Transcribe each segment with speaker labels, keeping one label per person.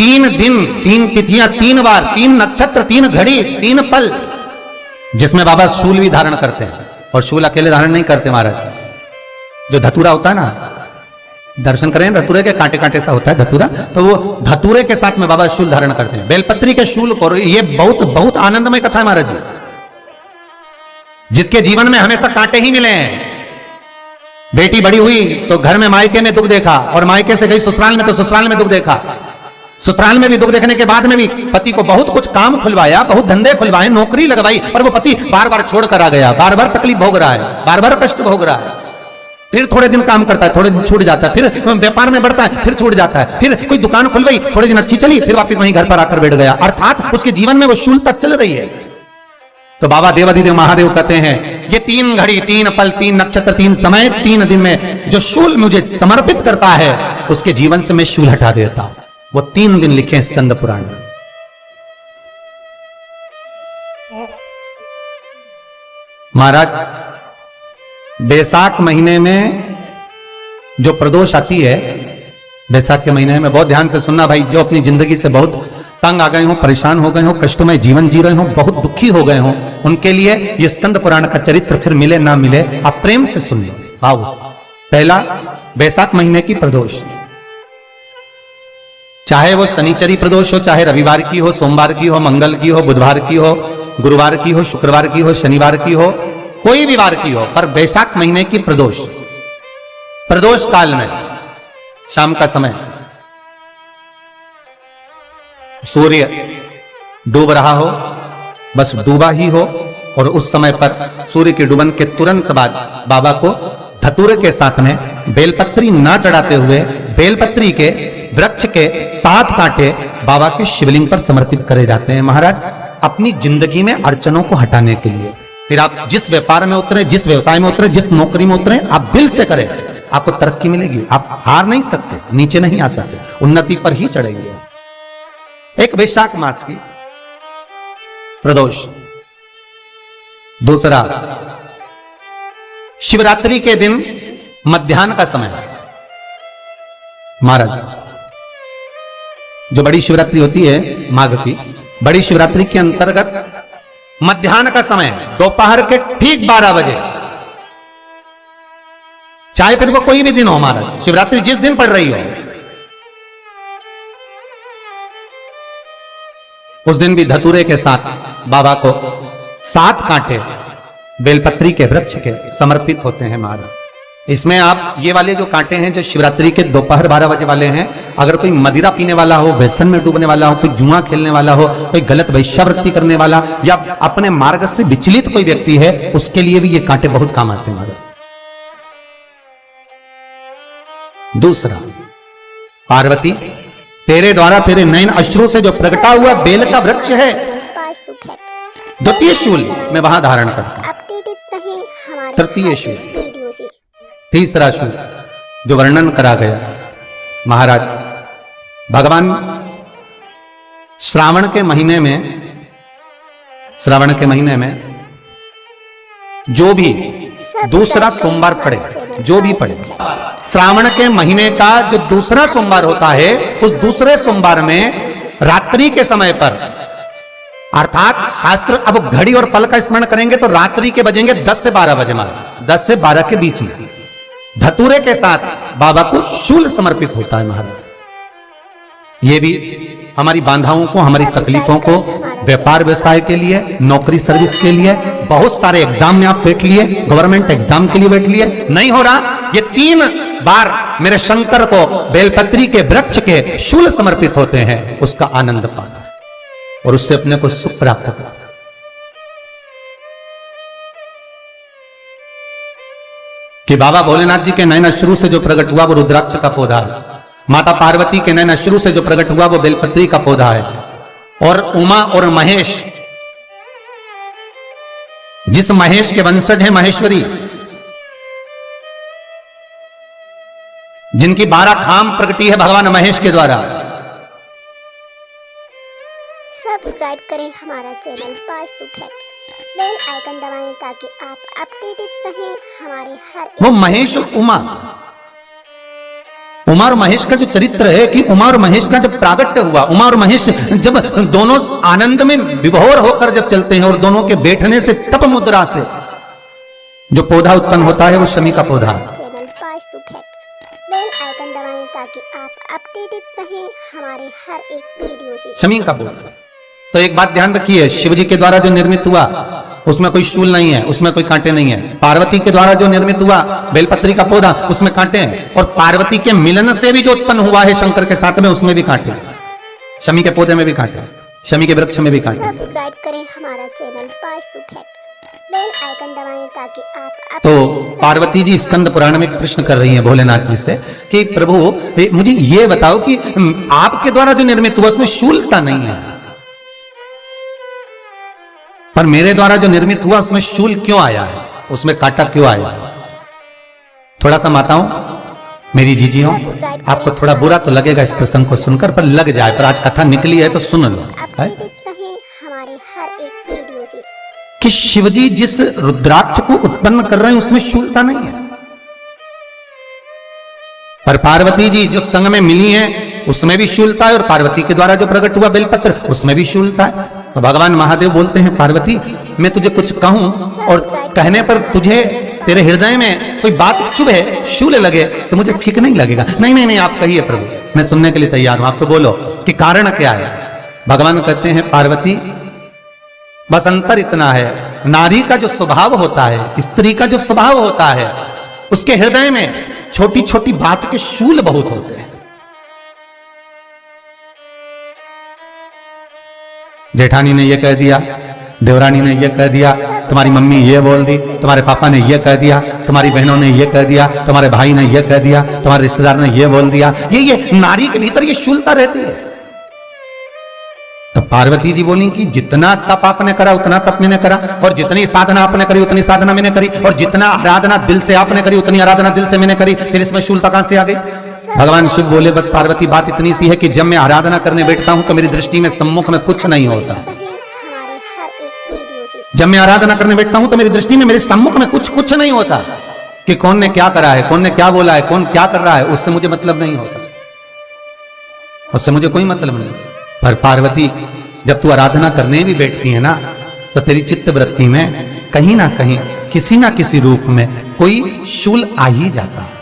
Speaker 1: 3 दिन 3 तिथियां 3 बार 3 नक्षत्र 3 घड़ी 3 पल, जिसमें बाबा शूल भी धारण करते हैं। और शूल अकेले धारण नहीं करते महाराज, जो धतूरा होता है ना, दर्शन करें धतूरे के कांटे कांटे सा होता है धतूरा, तो वो धतूरे के साथ में बाबा शूल धारण करते हैं, बेलपत्री के शूल को। ये बहुत बहुत आनंदमय कथा है महाराज जी, जिसके जीवन में हमेशा कांटे ही मिले हैं। बेटी बड़ी हुई तो घर में मायके में दुख देखा, और मायके से गई ससुराल में तो ससुराल में दुख देखा। ससुराल में भी दुख देखने के बाद में भी पति को बहुत कुछ काम खुलवाया, बहुत धंधे खुलवाए, नौकरी लगवाई, पर वो पति बार बार छोड़ कर आ गया, बार बार तकलीफ भोग रहा है, बार बार कष्ट भोग रहा है। फिर थोड़े दिन काम करता है, थोड़े दिन छूट जाता है, फिर व्यापार में बढ़ता है, फिर छूट जाता है, फिर कोई दुकान खुल गई, थोड़े दिन अच्छी चली, फिर वापस वहीं घर पर आकर बैठ गया। अर्थात उसके जीवन में वो शूलता चल रही है। तो बाबा देवाधिदेव महादेव कहते हैं, ये 3 घड़ी 3 पल 3 नक्षत्र 3 समय 3 दिन में जो शूल मुझे समर्पित करता है, उसके जीवन से मैं शूल हटा देता। वो 3 दिन लिखे स्कंद पुराण में। महाराज बैसाख महीने में जो प्रदोष आती है, बैसाख के महीने में बहुत ध्यान से सुनना भाई, जो अपनी जिंदगी से बहुत तंग आ गए हो, परेशान हो गए हो, कष्टमय जीवन जी रहे हो, बहुत दुखी हो गए हो, उनके लिए ये स्कंद पुराण का चरित्र फिर मिले ना मिले, आप प्रेम से सुन लो। भाव पहला, बैसाख महीने की प्रदोष, चाहे वो शनिचरी प्रदोष हो, चाहे रविवार की हो, सोमवार की हो, मंगल की हो, बुधवार की हो, गुरुवार की हो, शुक्रवार की हो, शनिवार की हो, कोई भी वार की हो, पर बैसाख महीने की प्रदोष, प्रदोष काल में शाम का समय सूर्य डूब रहा हो, बस डूबा ही हो, और उस समय पर सूर्य के डूबन के तुरंत बाद बाबा को धतूरे के साथ में बेलपत्री ना चढ़ाते हुए बेलपत्री के वृक्ष के 7 कांटे बाबा के शिवलिंग पर समर्पित करे जाते हैं महाराज, अपनी जिंदगी में अड़चनों को हटाने के लिए। फिर आप जिस व्यापार में उतरे, जिस व्यवसाय में उतरे, जिस नौकरी में उतरे, आप दिल से करें, आपको तरक्की मिलेगी। आप हार नहीं सकते, नीचे नहीं आ सकते, उन्नति पर ही चढ़ेंगे। एक वैशाख मास की प्रदोष, दूसरा शिवरात्रि के दिन मध्याह्न का समय। महाराज जो बड़ी शिवरात्रि होती है माघ की, बड़ी शिवरात्रि के अंतर्गत मध्याह्न का समय, दोपहर के ठीक 12 बजे, चाहे फिर वो कोई भी दिन हो महाराज, शिवरात्रि जिस दिन पड़ रही हो, उस दिन भी धतूरे के साथ बाबा को 7 कांटे बेलपत्री के वृक्ष के समर्पित होते हैं महाराज। इसमें आप ये वाले जो कांटे हैं, जो शिवरात्रि के दोपहर 12 बजे वाले हैं, अगर कोई मदिरा पीने वाला हो, व्यसन में डूबने वाला हो, कोई जुआ खेलने वाला हो, कोई गलत वैश्यावृत्ति करने वाला, या अपने मार्ग से विचलित कोई व्यक्ति है, उसके लिए भी ये कांटे बहुत काम आते हैं महाराज। दूसरा, पार्वती तेरे द्वारा तेरे नयन अश्रु से जो प्रगटा हुआ बेल का वृक्ष है, द्वितीय शूल मैं वहां धारण करता हूं। तृतीय शूल, तीसरा शूल जो वर्णन करा गया महाराज, भगवान श्रावण के महीने में जो भी दूसरा सोमवार पड़े, जो भी पड़े, श्रावण के महीने का जो दूसरा सोमवार होता है, उस दूसरे सोमवार में रात्रि के समय पर, अर्थात शास्त्र अब घड़ी और पल का स्मरण करेंगे तो रात्रि के बजेंगे 10 से 12 बजे महाराज, 10 से 12 के बीच में धतूरे के साथ बाबा को शूल समर्पित होता है महाराज। ये भी हमारी बाधाओं को, हमारी तकलीफों को, व्यापार व्यवसाय के लिए, नौकरी सर्विस के लिए, बहुत सारे एग्जाम में आप बैठ लिए, गवर्नमेंट एग्जाम के लिए बैठ लिए, नहीं हो रहा, ये 3 बार मेरे शंकर को बेलपत्री के वृक्ष के शूल समर्पित होते हैं, उसका आनंद पाना और उससे अपने को सुख प्राप्त करना। कि बाबा भोलेनाथ जी के नयन अश्रु से जो प्रकट हुआ वो रुद्राक्ष का पौधा है, माता पार्वती के नयन अश्रु से जो प्रकट हुआ वो बेलपत्री का पौधा है, और उमा और महेश, जिस महेश के वंशज है महेश्वरी, जिनकी 12 खाम प्रगटी है भगवान महेश के द्वारा।
Speaker 2: सब्सक्राइब करें हमारा channel Vastu fact, bell icon दबाएं ताकि आप अपडेटेड रहें हमारे हर।
Speaker 1: वो महेश उमा और महेश का जो चरित्र है कि उमा और महेश का जब प्रागट्य हुआ, उमा और महेश जब दोनों आनंद में विभोर होकर जब चलते हैं और दोनों के बैठने से तप मुद्रा से जो पौधा उत्पन्न होता है वो शमी का पौधा।
Speaker 2: Channel Vastu facts bell icon दबाएं ताकि आप अपडेटेड रहें हमारे हर एक वीडियो से।
Speaker 1: शमी का पौधा। तो एक बात ध्यान रखिए, शिव जी के द्वारा जो निर्मित हुआ उसमें कोई शूल नहीं है, उसमें कोई कांटे नहीं है। पार्वती के द्वारा जो निर्मित हुआ बेलपत्री का पौधा, उसमें कांटे हैं। और पार्वती के मिलन से भी जो उत्पन्न हुआ है शंकर के साथ में, उसमें भी कांटे। शमी के पौधे में भी कांटे, शमी के वृक्ष में भी कांटे।
Speaker 2: सब्सक्राइब करें हमारा channel Vastu facts, bell icon दबाएं ताकि आप
Speaker 1: तो पार्वती जी स्कंद पुराण में प्रश्न कर रही हैं भोलेनाथ जी से कि प्रभु मुझे ये बताओ कि आपके द्वारा जो निर्मित हुआ उसमें शूलता नहीं है, पर मेरे द्वारा जो निर्मित हुआ उसमें शूल क्यों आया है, उसमें कांटा क्यों आया है? थोड़ा सा माताओं, मेरी जीजियों, आपको थोड़ा बुरा तो लगेगा इस प्रसंग को सुनकर, पर लग जाए, पर आज कथा निकली है तो सुन लो है?
Speaker 2: हमारे हर एक वीडियो से
Speaker 1: कि शिवजी जिस रुद्राक्ष को उत्पन्न कर रहे हैं उसमें शूलता नहीं है, पर पार्वती जी जो संग में मिली हैं उसमें भी शूलता है, और पार्वती के द्वारा जो प्रकट हुआ बेलपत्र उसमें भी शूलता है। तो भगवान महादेव बोलते हैं पार्वती मैं तुझे कुछ कहूं और कहने पर तुझे तेरे हृदय में कोई बात चुभे, शूल लगे तो मुझे ठीक नहीं लगेगा। नहीं नहीं नहीं, आप कहिए प्रभु, मैं सुनने के लिए तैयार हूं, आप तो बोलो कि कारण क्या है। भगवान कहते हैं पार्वती बस अंतर इतना है, नारी का जो स्वभाव होता है, स्त्री का जो स्वभाव होता है, उसके हृदय में छोटी छोटी बात के शूल बहुत होते हैं। जेठानी ने ये कह दिया, देवरानी ने ये कह दिया, तुम्हारी मम्मी ये बोल दी, तुम्हारे पापा ने ये कह दिया, तुम्हारी बहनों ने ये कह दिया, तुम्हारे भाई ने ये कह दिया, तुम्हारे रिश्तेदार ने ये बोल दिया। ये नारी के भीतर ये शूलता रहती है। तो पार्वती जी बोली कि जितना तप आपने करा उतना तप मैंने करा, और जितनी साधना आपने करी उतनी साधना मैंने करी, और जितना आराधना दिल से आपने करी उतनी आराधना दिल से मैंने करी, फिर इसमें शूलता कहां से आ गई? भगवान शिव बोले बस पार्वती बात इतनी सी है कि जब मैं आराधना करने बैठता हूं तो मेरी दृष्टि में सम्मुख में कुछ नहीं होता। जब मैं आराधना करने बैठता हूं तो मेरी दृष्टि में मेरे सम्मुख में कुछ नहीं होता कि कौन ने क्या करा है, कौन ने क्या बोला है, कौन क्या कर रहा है, उससे मुझे मतलब नहीं होता, उससे मुझे कोई मतलब नहीं। पर पार्वती जब तू आराधना करने भी बैठती है ना तो तेरी चित्त वृत्ति में कहीं ना कहीं किसी ना किसी रूप में कोई शूल आ ही जाता है।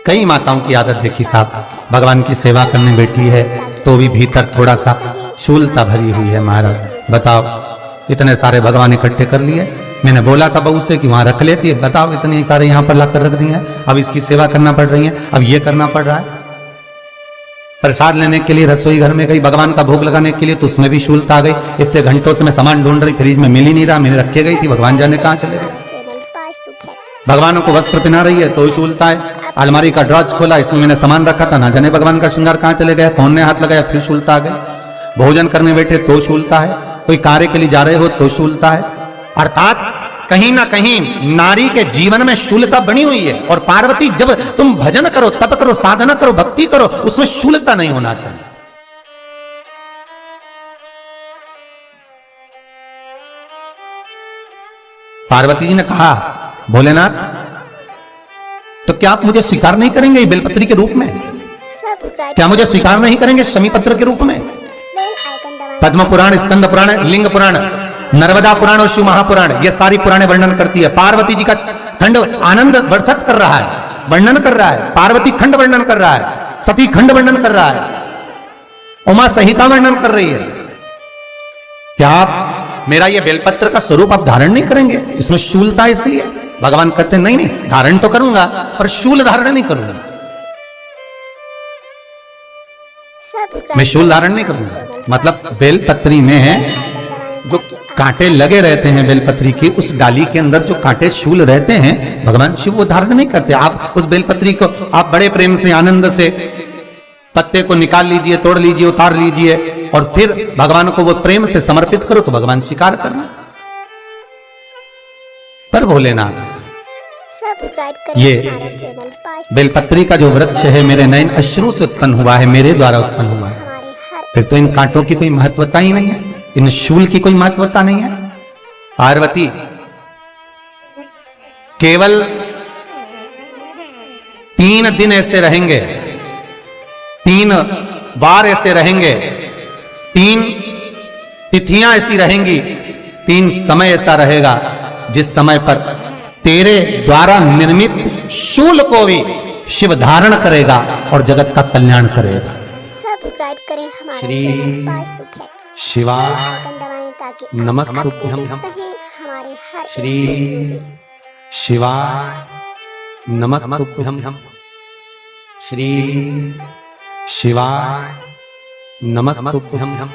Speaker 1: कई माताओं की आदत देखी साहब, भगवान की सेवा करने बैठी है तो भी भीतर थोड़ा सा शूलता भरी हुई है। महाराज बताओ, इतने सारे भगवान इकट्ठे कर लिए, मैंने बोला था बहू से कि वहां रख लेती है, बताओ इतने सारे यहाँ पर लाकर रख दिए हैं, अब इसकी सेवा करना पड़ रही है, अब ये करना पड़ रहा है। प्रसाद लेने के लिए रसोई घर में गई, भगवान का भोग लगाने के लिए, तो उसमें भी शूलता आ गई। इतने घंटों से मैं सामान ढूंढ रही, फ्रिज में मिल ही नहीं रहा, मैंने रखे गई थी, भगवान जाने कहाँ चले गए। भगवानों को वस्त्र पहना रही है तो शूलता है। अलमारी का ड्रॉज खोला, इसमें मैंने सामान रखा था, ना जाने भगवान का श्रृंगार कहाँ चले गया, कौन ने हाथ लगाया, फिर शूलता आ गई। भोजन करने बैठे तो शूलता है, कोई कार्य के लिए जा रहे हो तो शूलता है। अर्थात कहीं ना कहीं नारी के जीवन में शूलता बनी हुई है। और पार्वती जब तुम भजन करो, तप करो, साधना करो, भक्ति करो, उसमें शूलता नहीं होना चाहिए। पार्वती जी ने कहा भोलेनाथ तो क्या आप मुझे स्वीकार नहीं करेंगे बेलपत्री के रूप में? क्या मुझे स्वीकार नहीं करेंगे शमी पत्र के रूप में? पद्म पुराण, स्कंद पुराण, लिंग पुराण, नर्मदा पुराण और शिव महापुराण, ये सारी पुराणे वर्णन करती है। पार्वती जी का खंड आनंद वर्षित कर रहा है, वर्णन कर रहा है। पार्वती खंड वर्णन कर रहा है, सती खंड वर्णन कर रहा है, उमा संहिता वर्णन कर रही है। क्या आप मेरा ये बेलपत्र का स्वरूप आप धारण नहीं करेंगे? इसमें शूलता इसलिए भगवान कहते नहीं नहीं, धारण तो करूंगा पर शूल धारण नहीं करूंगा, मैं शूल धारण नहीं करूंगा। मतलब बेलपत्री में जो कांटे लगे रहते हैं बेलपत्री की, उस डाली के अंदर जो कांटे शूल रहते हैं, भगवान शिव वो धारण नहीं करते। आप उस बेलपत्री को आप बड़े प्रेम से, आनंद से पत्ते को निकाल लीजिए, तोड़ लीजिए, उतार लीजिए, और फिर भगवान को वो प्रेम से समर्पित करो तो भगवान स्वीकार करना। पर भोलेनाथ ये बेलपत्री का जो वृक्ष है मेरे नयन अश्रु से उत्पन्न हुआ है, मेरे द्वारा उत्पन्न हुआ है, फिर तो इन कांटों की कोई महत्वता ही नहीं है, इन शूल की कोई महत्वता नहीं है। पार्वती केवल 3 दिन ऐसे रहेंगे, 3 बार ऐसे रहेंगे, 3 तिथियां ऐसी रहेंगी, 3 समय ऐसा रहेगा जिस समय पर तेरे द्वारा निर्मित शूल को भी शिव धारण करेगा और जगत का कल्याण करेगा।
Speaker 2: सब्सक्राइब करें हमारे
Speaker 1: श्री
Speaker 2: चैनल वास्तु फैक्ट्स,
Speaker 1: शिवाय
Speaker 2: आइकन दबाएं ताकि आप
Speaker 1: नमस्तुभ्यं।
Speaker 2: अपडेट रहें हमारे हर एक
Speaker 1: श्री
Speaker 2: वीडियो से।
Speaker 1: शिवाय नमस्तुभ्यं। श्री शिवाय नमस्तुभ्यं।